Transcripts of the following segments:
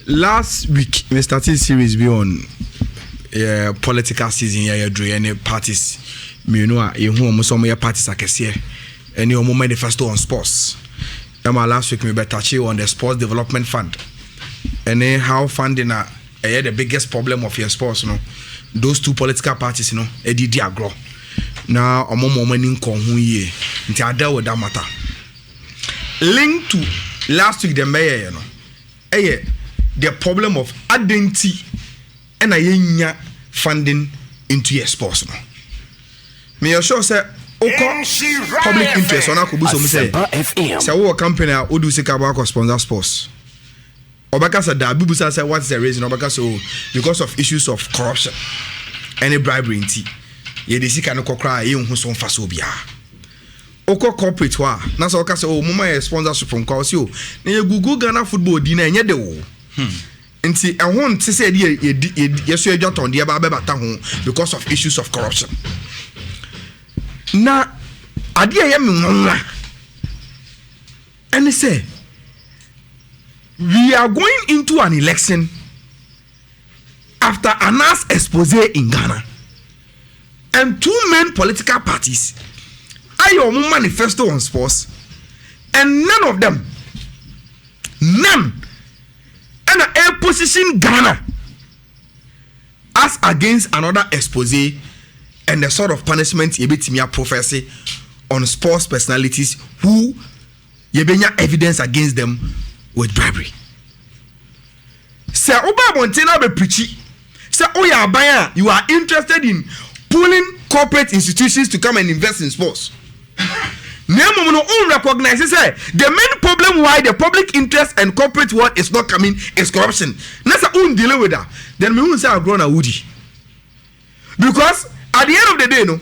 last week we started series be on political season here drew any parties me know you who some your parties akese any omo manifesto on sports. Last week we better touch on the sports development fund and how funding the biggest problem of your sports, you know. Those two political parties, you know, did grow. Now omo money kon hu ye nti ada with that matter. Linked to last week the mayor, you know. The problem of identity and a funding into your sports, you know. Me sure say public interest on akubu so me say wo company a odu sika ba ko sponsor sports obaka say da bibusa say what's the reason obaka so because of issues of corruption and bribery nti ye de sika no kokra ye hu so mfa so bia oko corporate wa na so oka say o mama ye sponsorship from kwa so na ye gugu Ghana football di na enye de wo nti ehun nti say ye so adwaton de ba beta ho because of issues of corruption. Na adia ya me nwa and say we are going into an election after a mass expose in Ghana and two main political parties are your manifesto on sports and none of them and a position Ghana as against another expose and the sort of punishment yebetimi prophecy on sports personalities who yebenya evidence against them with bribery. Say oba montena be preachy. Say oya aban you are interested in pulling corporate institutions to come and invest in sports. Nemo no recognize say the main problem why the public interest and corporate world is not coming is corruption. Nasa deal with that. Then me say I grown a woody. Because at the end of the day, no,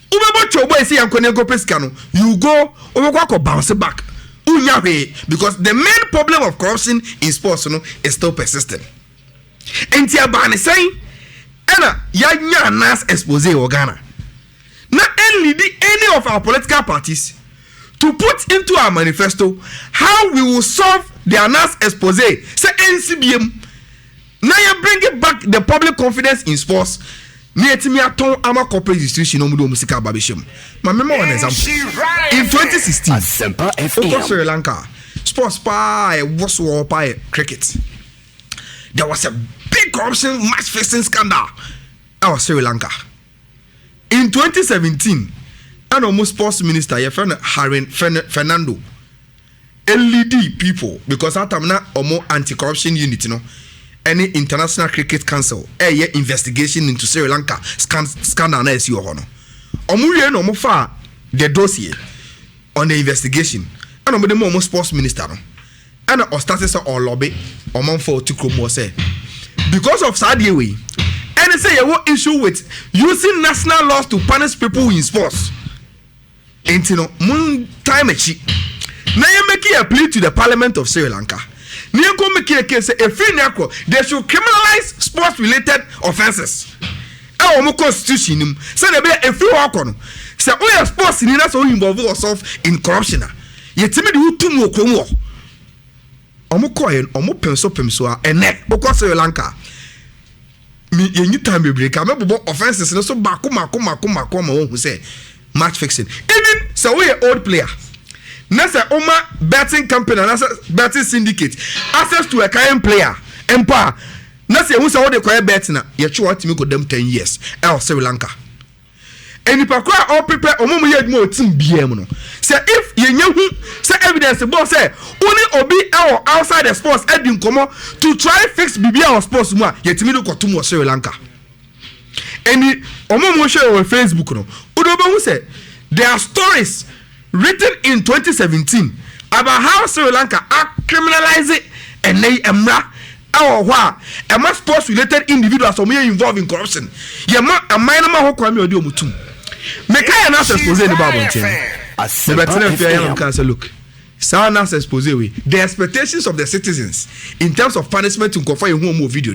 you go bounce back. Because the main problem of corruption in sports, no, is still persistent. And Tiabani saying, Anna, ya nas expose or Ghana. Not only any of our political parties to put into our manifesto how we will solve their nas expose. Say NCBM. Now you bring it back the public confidence in sports. Nietimi aton ama corporate institution no mudo musika babeshim. Ma remember one example. In 2016, Sri Lanka sports was war by cricket. There was a big corruption match fixing scandal. That was Sri Lanka. In 2017, an almost sports minister, your friend Fernando, LED people, because that time na omo anti-corruption unit, you know. Any international cricket council investigation into Sri Lanka scandal na esi oho no omuye no mofa the dossier on the investigation and omode mo sports minister no and o started say or lobby o man for to kromo say because of sadie way and say you want issue with using national laws to punish people in sports entino mun time echi na you make a plea to the parliament of Sri Lanka. They should criminalize sports related offenses. Constitution so they be a few walk say oh sports in so involve yourself in corruption. Ye timi de hutu mo krom omo koyen omo penso ene oko Sri Lanka me yenyi time be break am bobo offenses no so mako ma who say match fixing. Even so we old player Nasa Oma betting company, Nasa betting syndicate, access to a kind player, empire. Nasa who saw the quiet betting, yet you want to make them 10 years, Sri Lanka. And if I cry all prepare, Omo yet more team BM. Say if you know say evidence, the boss say only obi our outside the sports, Edin Como to try fix BBA or sports, yet me look to Sri Lanka. And the Omo share on Facebook, no, Udobo say there are stories written in 2017 about how Sri Lanka criminalize it and they emra our sports related individuals are involved in corruption. A minor man who crime you do mutum. Make I an expose in the Bible. Look, Sanas expose the expectations of the citizens in terms of punishment to confer a home video.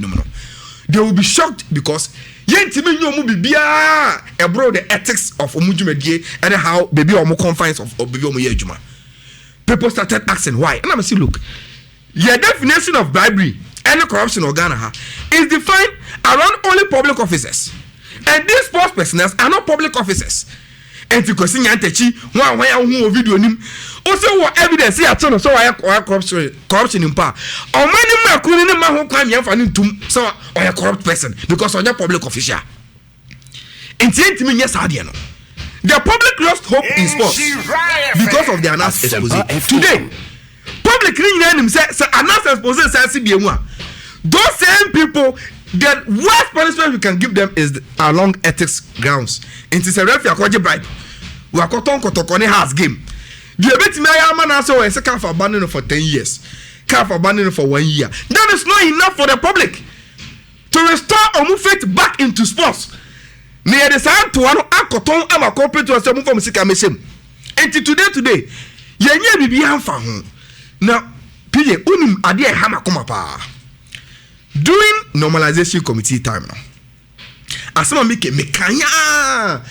They will be shocked because yentimi nyomu bibia ebro the ethics of omujumedie and how baby omo confines of baby omo ye adwuma. People started asking why. And I'm say look, Your definition of bribery and corruption in Ghana is defined around only public officers. And these sports personnel are not public officers. And to question Yantechi, one video nim. Also, what evidence here so I corruption in power. Or many more couldn't man who come here for so or a corrupt person because of your public official. And yes, the public lost hope in sports because of the announced exposé. Today, public says announced exposé says those same people, the worst punishment we can give them is along ethics grounds. It is a referee akoje bribe. We are kotokone house game. The bit me man say we say can for abandoning for 10 years. Can for abandoning for 1 year. That is not enough for the public to restore or faith back into sports. Near the same to one akoton ama corporate to say move from sika mesem. And today yenye bibi amfa ho. Now PJ unim ade e hama koma pa. During normalization committee time now, asama make mekanya.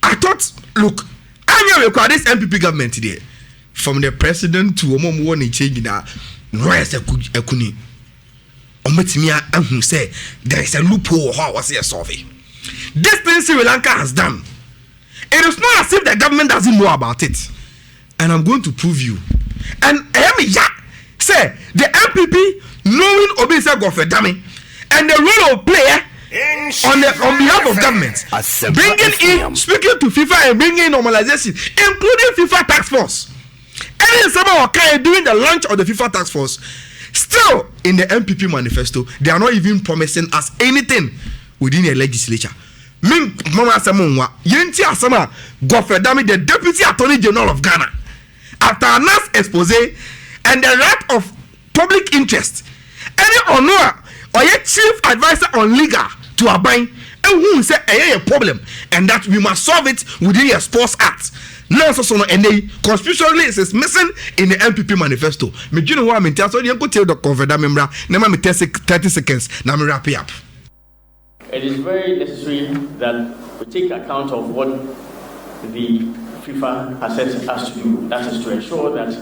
I thought, look, I require this MPP government today, from the president to Omo one change na Royce Ekuni. Ometimia who say there is a loophole how was here solving. This thing Sri Lanka has done. It is not as if the government doesn't know about it. And I'm going to prove you. And say the MPP knowing Obisa Gofedami and the role of player on behalf of government, bringing in, speaking to FIFA and bringing in normalization, including FIFA task force. And in some of during the launch of the FIFA task force, still in the MPP manifesto, they are not even promising us anything within the legislature. Min Mama Samunwa, Yenti Asama Gofedami, the Deputy Attorney General of Ghana, after a nice expose and the right of public interest, any honor or your chief advisor on legal to abide, and who say a problem and that we must solve it within your sports act. No, so no, and they constitutionally is missing in the MPP manifesto. Me, you know what I mean? So you go tell the Confederate member, never me 30 seconds, now me wrap it up. It is very necessary that we take account of what the FIFA has set us to do. That is to ensure that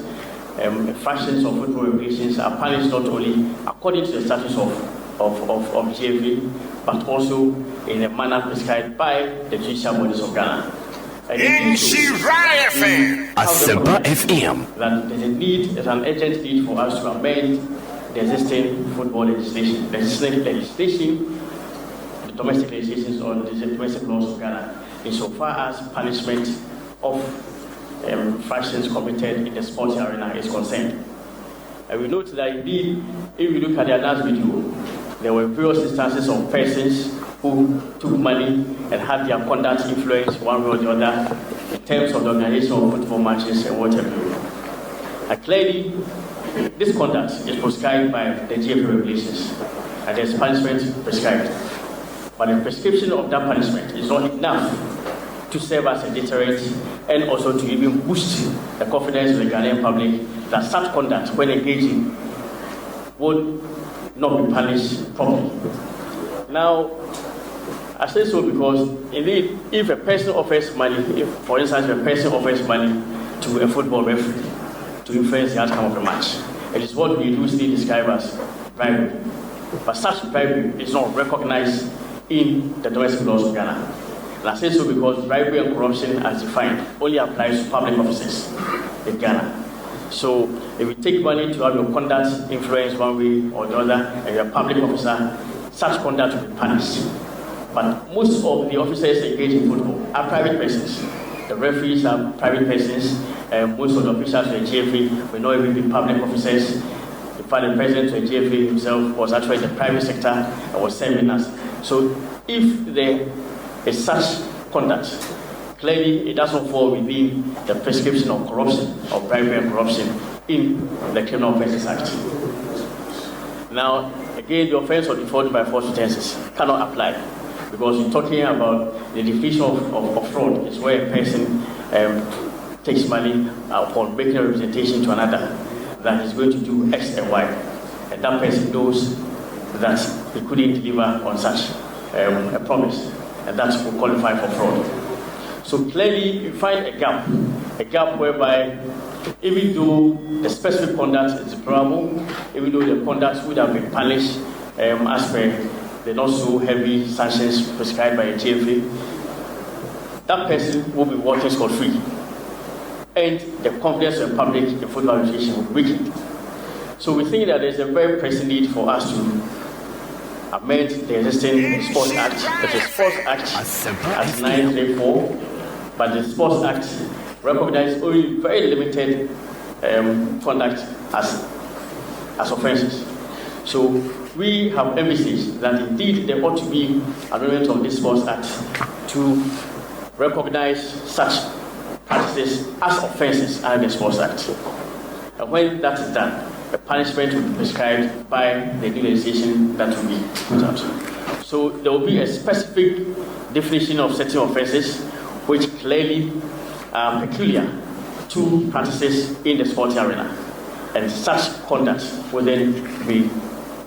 infractions of football regulations are punished not only according to the status of GFA, but also in a manner prescribed by the judicial bodies of Ghana. Asempa FM. That there's an urgent need for us to amend the existing football legislation, the domestic legislations or the domestic laws of Ghana, insofar as punishment of infractions committed in the sports arena is concerned. And we note that indeed, if we look at the last video, there were various instances of persons who took money and had their conduct influenced one way or the other in terms of the organization of football matches and whatever. And clearly, this conduct is prescribed by the GFA regulations, and there's punishment prescribed. But the prescription of that punishment is not enough to serve as a deterrent and also to even boost the confidence of the Ghanaian public that such conduct, when engaging, would not be punished properly. Now, I say so because, indeed, if a person offers money, for instance, if a person offers money to a football referee to influence the outcome of the match, it is what we loosely describe as bribery. But such bribery is not recognized in the domestic laws of Ghana. And I say so because bribery and corruption, as defined, only applies to public officers in Ghana. So if you take money to have your conduct influence one way or the other, and you're a public officer, such conduct will be punished. But most of the officers engaged in football are private persons. The referees are private persons, and most of the officials of the GFA will not even be public officers. In fact, the president of the GFA himself was actually in the private sector and was serving us. So if there is such conduct, clearly it doesn't fall within the prescription of corruption, or bribery and corruption in the Criminal Offences Act. Now, again, the offense of default by false pretenses cannot apply, because we're talking about the definition of fraud is where a person takes money upon making a representation to another that is going to do X and Y, and that person knows that he couldn't deliver on such a promise, and that will qualify for fraud. So clearly, you find a gap whereby even though the specific conduct is deplorable, even though the conduct would have been punished as per the not so heavy sanctions prescribed by the TFA, that person will be working scot-free. And the confidence of the public in football administration will be weakened. So we think that there's a very pressing need for us to amend the existing Sports Act, that is Sports Act at 934, but the Sports Act recognizes only very limited conduct as offences. So we have envisaged that indeed there ought to be an amendment of this Sports Act to recognize such practices as offences under the Sports Act. And when that is done, a punishment will be prescribed by the new legislation that will be put out. So there will be a specific definition of certain offences which clearly are peculiar to practices in the sporting arena. And such conduct will then be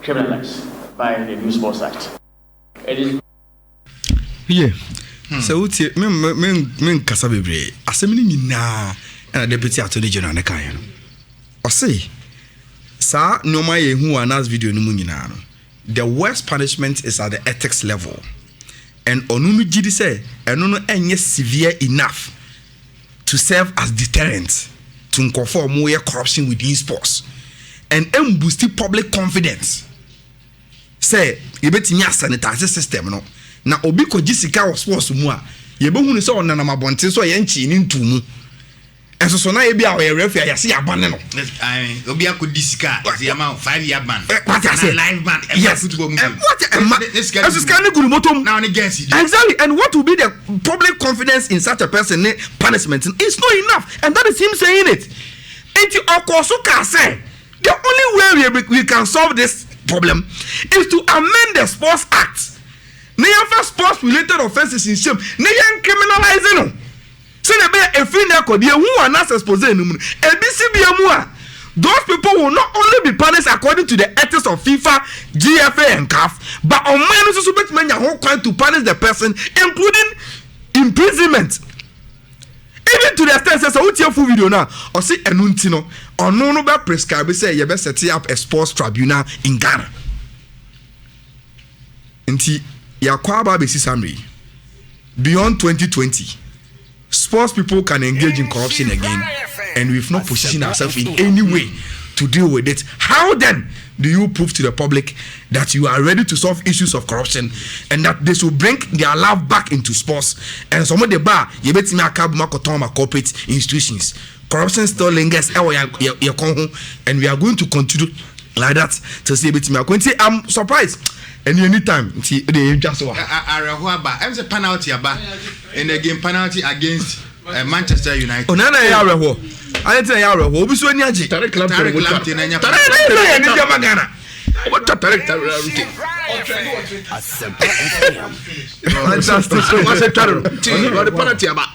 criminalized by the new Sports Act. It is. Yeah. So what's it? Men kasabebre. Asemini nyina na deputy attorney general ne kan no. O say sa noma ye hu anas video no mu nyina no. The worst punishment is at the ethics level. And onunu gidi say eno no enye severe enough to serve as deterrent to conform more corruption within sports and boost public confidence. Say you betting ya sanitize system no. Na obi ko gisika of sports mu a ye be hunu se onana mabonte so ye nchi ni ntumu enso so na ye bia o ye referee ya se ya ban no obi akodisika ya ma 5-year ban na live ban yes football movie this can guru motom now against exactly. And what will be the public confidence in such a person punishment? It's not enough, and that is him saying it. Enti okoso ka say the only way we can solve this problem is to amend the Sports Act. Never sports related offenses in shame. Never criminalizing no. So ne be a free na kodi who are not exposed no mu. EBCBM those people will not only be punished according to the ethics of FIFA, GFA and CAF, but on minus also bet many whole kind to punish the person, including imprisonment. Even to the extent says what your full video now or see enuntino or no be prescribe say you best set up a sports tribunal in Ghana. Nti Yakwaba besi summary. Beyond 2020, sports people can engage in corruption again, and we've not positioned ourselves in any way to deal with it. How then do you prove to the public that you are ready to solve issues of corruption and that they should bring their love back into sports? And some of the bar, you bet me a corporate institutions. Corruption still lingers, and we are going to continue like that to see me. I'm surprised. And anytime, they just I'm a penalty in the game penalty against Manchester United. Oh, Nana Yarrow. I tell Yarrow, who was when Yaji? Tarek Club. What a director? Fantastic. What's a penalty about?